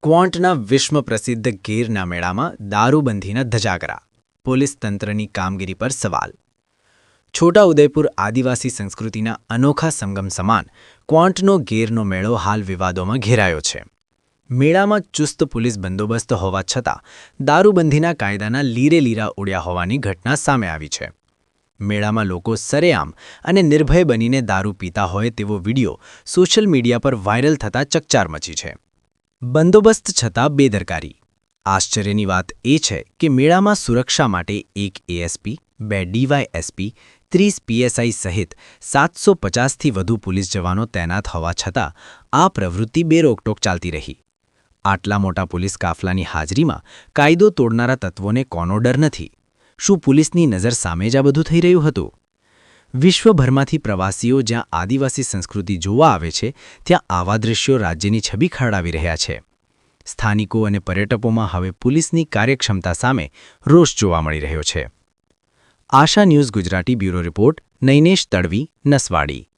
ક્વોન્ટના વિશ્વ પ્રસિદ્ધ ગીરના મેળામાં દારૂબંધીના ધજાગરા. પોલીસ તંત્રની કામગીરી પર સવાલ. છોટાઉદેપુર આદિવાસી સંસ્કૃતિના અનોખા સંગમ સમાન ક્વોન્ટનો ગીરનો મેળો હાલ વિવાદોમાં ઘેરાયો છે. મેળામાં ચુસ્ત પોલીસ બંદોબસ્ત હોવા છતાં દારૂબંધીના કાયદાના લીરેલીરા ઉડ્યા હોવાની ઘટના સામે આવી છે. મેળામાં લોકો સરેઆમ અને નિર્ભય બનીને દારૂ પીતા હોય તેવો વિડિયો સોશિયલ મીડિયા પર વાયરલ થતાં ચકચાર મચી છે. બંદોબસ્ત છતાં બેદરકારી. આશ્ચર્યની વાત એ છે કે મેળામાં સુરક્ષા માટે એક એએસપી, 2 ડીવાયએસપી, 30 પીએસઆઈ સહિત 750થી વધુ પોલીસ જવાનો તૈનાત હોવા છતાં આ પ્રવૃત્તિ બેરોકટોક ચાલતી રહી. આટલા મોટા પોલીસ કાફલાની હાજરીમાં કાયદો તોડનારા તત્વોને કોનો ડર નથી? શું પોલીસની નજર સામે જ આ બધું થઈ રહ્યું હતું? વિશ્વભરમાંથી પ્રવાસીઓ જ્યાં આદિવાસી સંસ્કૃતિ જોવા આવે છે, ત્યાં આવા દ્રશ્યો રાજ્યની છબી ખરડાવી રહ્યા છે. સ્થાનિકો અને પર્યટકોમાં હવે પોલીસની કાર્યક્ષમતા સામે રોષ જોવા મળી રહ્યો છે. Asha news Gujarati bureau report, Nainesh Tadvi, Naswadi.